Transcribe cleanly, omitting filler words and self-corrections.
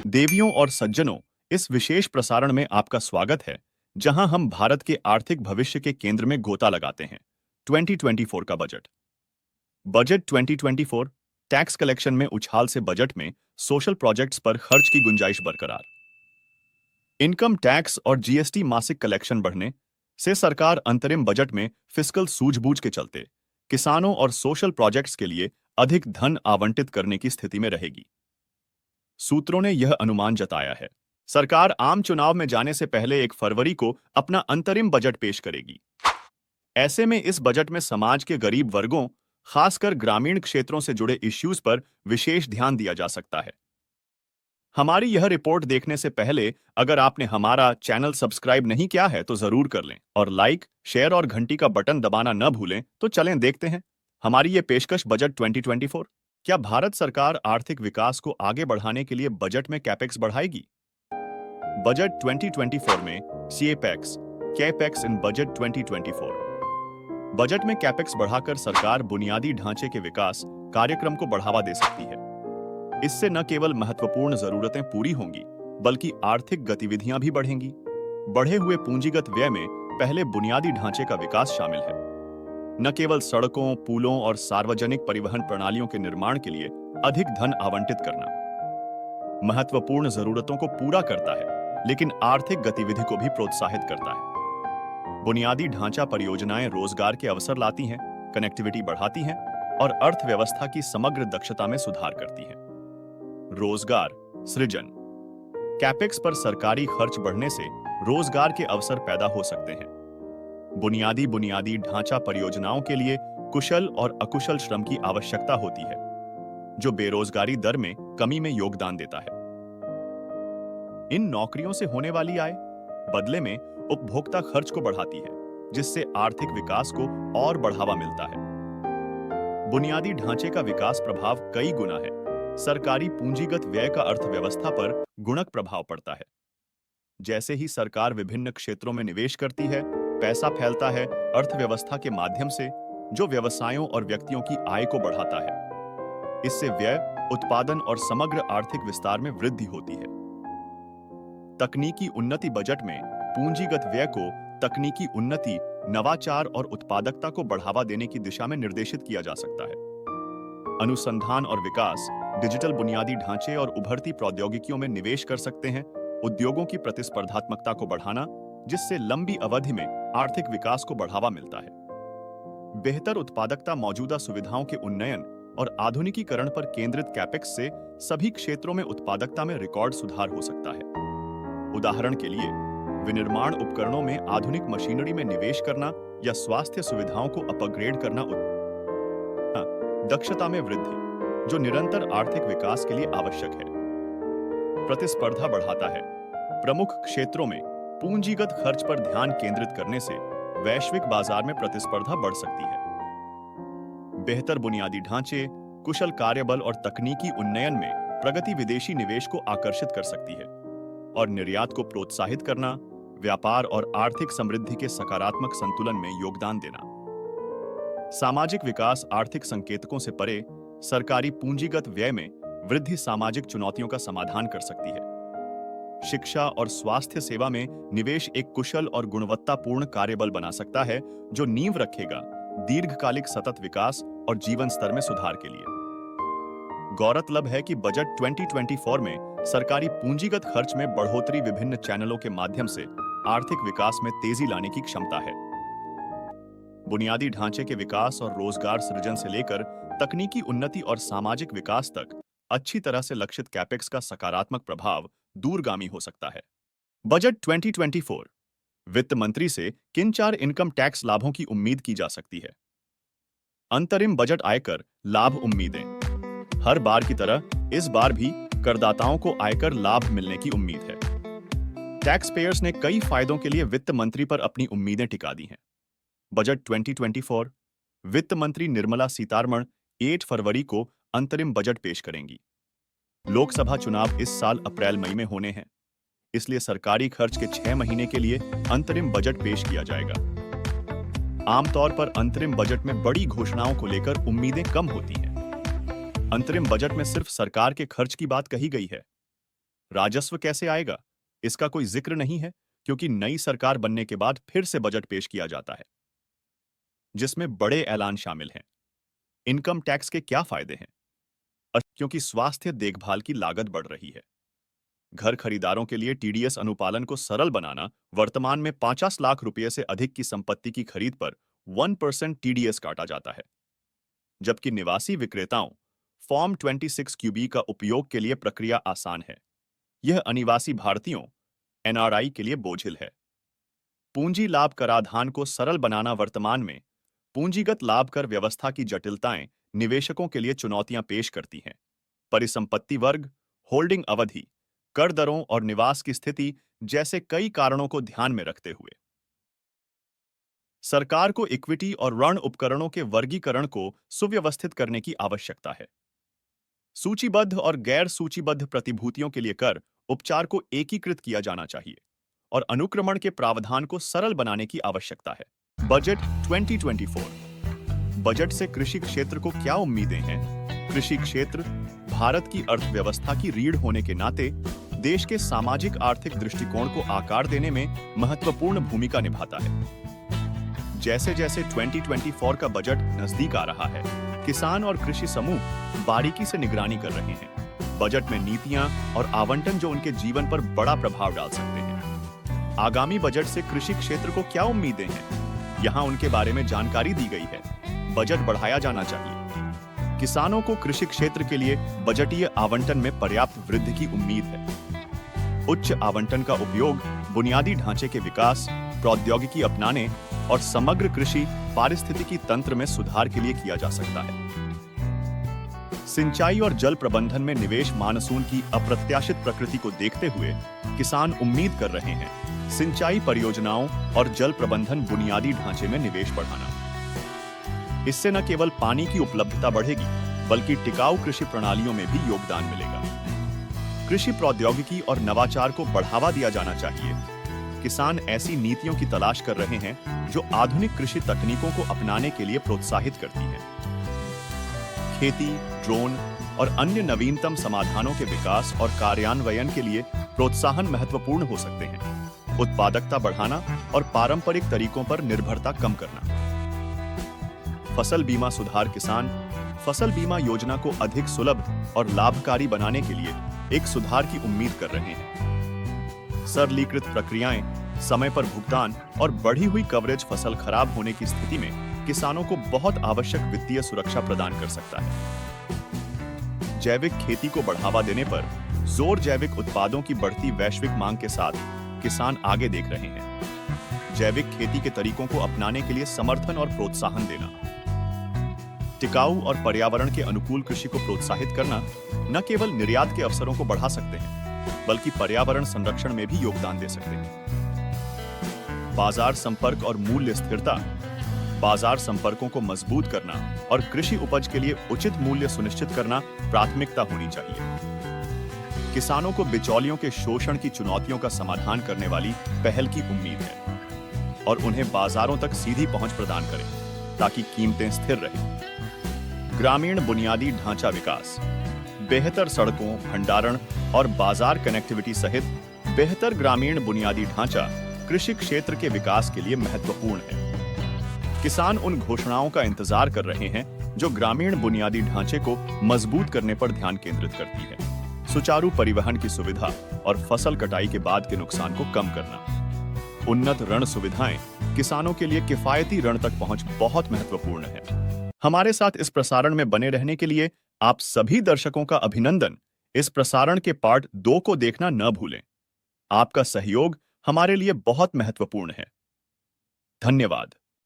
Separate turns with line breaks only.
देवियों और सज्जनों, इस विशेष प्रसारण में आपका स्वागत है, जहां हम भारत के आर्थिक भविष्य के केंद्र में गोता लगाते हैं। 2024 का बजट। बजट 2024 टैक्स कलेक्शन में उछाल से बजट में सोशल प्रोजेक्ट्स पर खर्च की गुंजाइश बरकरार। इनकम टैक्स और जीएसटी मासिक कलेक्शन बढ़ने से सरकार अंतरिम बजट में फिस्कल सूझबूझ के चलते किसानों और सोशल प्रोजेक्ट्स के लिए अधिक धन आवंटित करने की स्थिति में रहेगी। सूत्रों ने यह अनुमान जताया है। सरकार आम चुनाव में जाने से पहले 1 फरवरी को अपना अंतरिम बजट पेश करेगी। ऐसे में इस बजट में समाज के गरीब वर्गों, खासकर ग्रामीण क्षेत्रों से जुड़े इश्यूज पर विशेष ध्यान दिया जा सकता है। हमारी यह रिपोर्ट देखने से पहले अगर आपने हमारा चैनल सब्सक्राइब नहीं किया है तो जरूर कर लें और लाइक, शेयर और घंटी का बटन दबाना न भूलें। तो चलें देखते हैं हमारी ये पेशकश बजट 2024। क्या भारत सरकार आर्थिक विकास को आगे बढ़ाने के लिए बजट में कैपेक्स बढ़ाएगी? बजट 2024 में सीएपेक्स कैपेक्स इन बजट 2024। बजट में कैपेक्स बढ़ाकर सरकार बुनियादी ढांचे के विकास कार्यक्रम को बढ़ावा दे सकती है। इससे न केवल महत्वपूर्ण जरूरतें पूरी होंगी, बल्कि आर्थिक गतिविधियां भी बढ़ेंगी। बढ़े हुए पूंजीगत व्यय में पहले बुनियादी ढांचे का विकास शामिल है। न केवल सड़कों, पुलों और सार्वजनिक परिवहन प्रणालियों के निर्माण के लिए अधिक धन आवंटित करना महत्वपूर्ण जरूरतों को पूरा करता है, लेकिन आर्थिक गतिविधि को भी प्रोत्साहित करता है। बुनियादी ढांचा परियोजनाएं रोजगार के अवसर लाती हैं, कनेक्टिविटी बढ़ाती हैं और अर्थव्यवस्था की समग्र दक्षता में सुधार करती हैं। रोजगार सृजन। कैपेक्स पर सरकारी खर्च बढ़ने से रोजगार के अवसर पैदा हो सकते हैं। बुनियादी ढांचा परियोजनाओं के लिए कुशल और अकुशल श्रम की आवश्यकता होती है, जो बेरोजगारी दर में कमी में योगदान देता है। इन नौकरियों से होने वाली आय बदले में उपभोक्ता खर्च को बढ़ाती है, जिससे आर्थिक विकास को और बढ़ावा मिलता है। बुनियादी ढांचे का विकास प्रभाव कई गुना है। सरकारी पूंजीगत व्यय का अर्थव्यवस्था पर गुणक प्रभाव पड़ता है। जैसे ही सरकार विभिन्न क्षेत्रों में निवेश करती है, पैसा फैलता है अर्थव्यवस्था के माध्यम से, जो व्यवसायों और व्यक्तियों की आय को बढ़ाता है। इससे व्यय, उत्पादन और समग्र आर्थिक विस्तार में वृद्धि होती है। तकनीकी उन्नति। बजट में पूंजीगत व्यय को तकनीकी उन्नति, नवाचार और उत्पादकता को बढ़ावा देने की दिशा में निर्देशित किया जा सकता है। अनुसंधान और विकास, डिजिटल बुनियादी ढांचे और उभरती प्रौद्योगिकियों में निवेश कर सकते हैं। उद्योगों की प्रतिस्पर्धात्मकता को बढ़ाना, जिससे लंबी अवधि में आर्थिक विकास को बढ़ावा मिलता है। बेहतर उत्पादकता। मौजूदा सुविधाओं के उन्नयन और आधुनिकीकरण पर केंद्रित कैपेक्स से सभी क्षेत्रों में उत्पादकता में रिकॉर्ड सुधार हो सकता है। उदाहरण के लिए, विनिर्माण उपकरणों में आधुनिक मशीनरी में निवेश करना या स्वास्थ्य सुविधाओं को अपग्रेड करना। दक्षता में वृद्धि, जो निरंतर आर्थिक विकास के लिए आवश्यक है। प्रतिस्पर्धा बढ़ाता है। प्रमुख क्षेत्रों में पूंजीगत खर्च पर ध्यान केंद्रित करने से वैश्विक बाजार में प्रतिस्पर्धा बढ़ सकती है। बेहतर बुनियादी ढांचे, कुशल कार्यबल और तकनीकी उन्नयन में प्रगति विदेशी निवेश को आकर्षित कर सकती है और निर्यात को प्रोत्साहित करना, व्यापार और आर्थिक समृद्धि के सकारात्मक संतुलन में योगदान देना। सामाजिक विकास। आर्थिक संकेतकों से परे सरकारी पूंजीगत व्यय में वृद्धि सामाजिक चुनौतियों का समाधान कर सकती है। शिक्षा और स्वास्थ्य सेवा में निवेश एक कुशल और गुणवत्तापूर्ण कार्यबल बना सकता है, जो नींव रखेगा दीर्घकालिक सतत विकास और जीवन स्तर में सुधार के लिए। गौरतलब है कि बजट 2024 में सरकारी पूंजीगत खर्च में बढ़ोतरी विभिन्न चैनलों के माध्यम से आर्थिक विकास में तेजी लाने की क्षमता है। बुनियादी ढांचे के विकास और रोजगार सृजन से लेकर तकनीकी उन्नति और सामाजिक विकास तक अच्छी तरह से लक्षित कैपेक्स का सकारात्मक प्रभाव दूरगामी हो सकता है। बजट 2024। वित्त मंत्री से किन 4 इनकम टैक्स लाभों की उम्मीद की जा सकती है? अंतरिम बजट आयकर लाभ उम्मीदें। हर बार की तरह इस बार भी करदाताओं को आयकर लाभ मिलने की उम्मीद है। टैक्स पेयर्स ने कई फायदों के लिए वित्त मंत्री पर अपनी उम्मीदें टिका दी हैं। बजट 2024। वित्त मंत्री निर्मला सीतारमण 8 फरवरी को अंतरिम बजट पेश करेंगी। लोकसभा चुनाव इस साल अप्रैल-मई में होने हैं, इसलिए सरकारी खर्च के 6 महीने के लिए अंतरिम बजट पेश किया जाएगा। आमतौर पर अंतरिम बजट में बड़ी घोषणाओं को लेकर उम्मीदें कम होती हैं। अंतरिम बजट में सिर्फ सरकार के खर्च की बात कही गई है। राजस्व कैसे आएगा, इसका कोई जिक्र नहीं है, क्योंकि नई सरकार बनने के बाद फिर से बजट पेश किया जाता है, जिसमें बड़े ऐलान शामिल हैं। इनकम टैक्स के क्या फायदे हैं? क्योंकि स्वास्थ्य देखभाल की लागत बढ़ रही है। घर खरीदारों के लिए टीडीएस अनुपालन को सरल बनाना, वर्तमान में 50 लाख रुपए से अधिक की संपत्ति की खरीद पर 1% टीडीएस काटा जाता है, जबकि निवासी विक्रेताओं फॉर्म 26 क्यूबी का उपयोग के लिए प्रक्रिया आसान है। यह अनिवासी भारतीयों एनआरआई के लिए बोझिल है। पूंजी लाभ कराधान को सरल बनाना, वर्तमान में पूंजीगत लाभ कर व्यवस्था की जटिलताएं निवेशकों के लिए चुनौतियां पेश करती हैं। परिसंपत्ति वर्ग, होल्डिंग अवधि, कर दरों और निवास की स्थिति जैसे कई कारणों को ध्यान में रखते हुए सरकार को इक्विटी और ऋण उपकरणों के वर्गीकरण को सुव्यवस्थित करने की आवश्यकता है। सूचीबद्ध और गैर सूचीबद्ध प्रतिभूतियों के लिए कर उपचार को एकीकृत किया जाना चाहिए और अनुक्रमण के प्रावधान को सरल बनाने की आवश्यकता है। बजट 2024। बजट से कृषि क्षेत्र को क्या उम्मीदें हैं? कृषि क्षेत्र भारत की अर्थव्यवस्था की रीढ़ होने के नाते देश के सामाजिक आर्थिक दृष्टिकोण को आकार देने में महत्वपूर्ण भूमिका निभाता है। जैसे जैसे 2024 का बजट नजदीक आ रहा है, किसान और कृषि समूह बारीकी से निगरानी कर रहे हैं। बजट में नीतियां और आवंटन जो उनके जीवन पर बड़ा प्रभाव डाल सकते हैं। आगामी बजट से कृषि क्षेत्र को क्या उम्मीदें हैं? यहाँ उनके बारे में जानकारी दी गई है। बजट बढ़ाया जाना चाहिए। किसानों को कृषि क्षेत्र के लिए बजटीय आवंटन में पर्याप्त वृद्धि की उम्मीद है। उच्च आवंटन का उपयोग बुनियादी ढांचे के विकास, प्रौद्योगिकी अपनाने और समग्र कृषि पारिस्थितिकी तंत्र में सुधार के लिए किया जा सकता है। सिंचाई और जल प्रबंधन में निवेश मानसून की अप्रत्याशित प्रकृति को देखते हुए किसान उम्मीद कर रहे हैं। सिंचाई परियोजनाओं और जल प्रबंधन बुनियादी ढांचे में निवेश बढ़ाना। इससे न केवल पानी की उपलब्धता बढ़ेगी, बल्कि टिकाऊ कृषि प्रणालियों में भी योगदान मिलेगा। कृषि प्रौद्योगिकी और नवाचार को बढ़ावा दिया जाना चाहिए। किसान ऐसी नीतियों की तलाश कर रहे हैं जो आधुनिक कृषि तकनीकों को अपनाने के लिए प्रोत्साहित करती हैं। खेती, ड्रोन और अन्य नवीनतम समाधानों के विकास और कार्यान्वयन के लिए प्रोत्साहन महत्वपूर्ण हो सकते हैं। उत्पादकता बढ़ाना और पारंपरिक तरीकों पर निर्भरता कम करना। फसल बीमा सुधार। किसान फसल बीमा योजना को अधिक सुलभ और लाभकारी बनाने के लिए एक सुधार की उम्मीद कर रहे हैं। सरलीकृत प्रक्रियाएं, समय पर भुगतान और बढ़ी हुई कवरेज फसल खराब होने की स्थिति में किसानों को बहुत आवश्यक वित्तीय सुरक्षा प्रदान कर सकता है। जैविक खेती को बढ़ावा देने पर जोर। जैविक उत्पादों की बढ़ती वैश्विक मांग के साथ किसान आगे देख रहे हैं। जैविक खेती के तरीकों को अपनाने के लिए समर्थन और प्रोत्साहन देना। टिकाऊ और पर्यावरण के अनुकूल कृषि को प्रोत्साहित करना न केवल निर्यात के अवसरों को बढ़ा सकते हैं, बल्कि पर्यावरण संरक्षण में भी योगदान दे सकते हैं। बाजार संपर्क और मूल्य स्थिरता। बाजार संपर्कों को मजबूत करना और कृषि उपज के लिए उचित मूल्य सुनिश्चित करना प्राथमिकता होनी चाहिए। किसानों को बिचौलियों के शोषण की चुनौतियों का समाधान करने वाली पहल की उम्मीद है और उन्हें बाजारों तक सीधी पहुंच प्रदान करें ताकि कीमतें स्थिर रहें। ग्रामीण बुनियादी ढांचा विकास। बेहतर सड़कों, भंडारण और बाजार कनेक्टिविटी सहित बेहतर ग्रामीण बुनियादी ढांचा कृषि क्षेत्र के विकास के लिए महत्वपूर्ण है। किसान उन घोषणाओं का इंतजार कर रहे हैं जो ग्रामीण बुनियादी ढांचे को मजबूत करने पर ध्यान केंद्रित करती है। सुचारू परिवहन की सुविधा और फसल कटाई के बाद के नुकसान को कम करना। उन्नत ऋण सुविधाएं। किसानों के लिए किफायती ऋण तक पहुंच बहुत महत्वपूर्ण है। हमारे साथ इस प्रसारण में बने रहने के लिए आप सभी दर्शकों का अभिनंदन। इस प्रसारण के पार्ट 2 को देखना न भूलें। आपका सहयोग हमारे लिए बहुत महत्वपूर्ण है। धन्यवाद।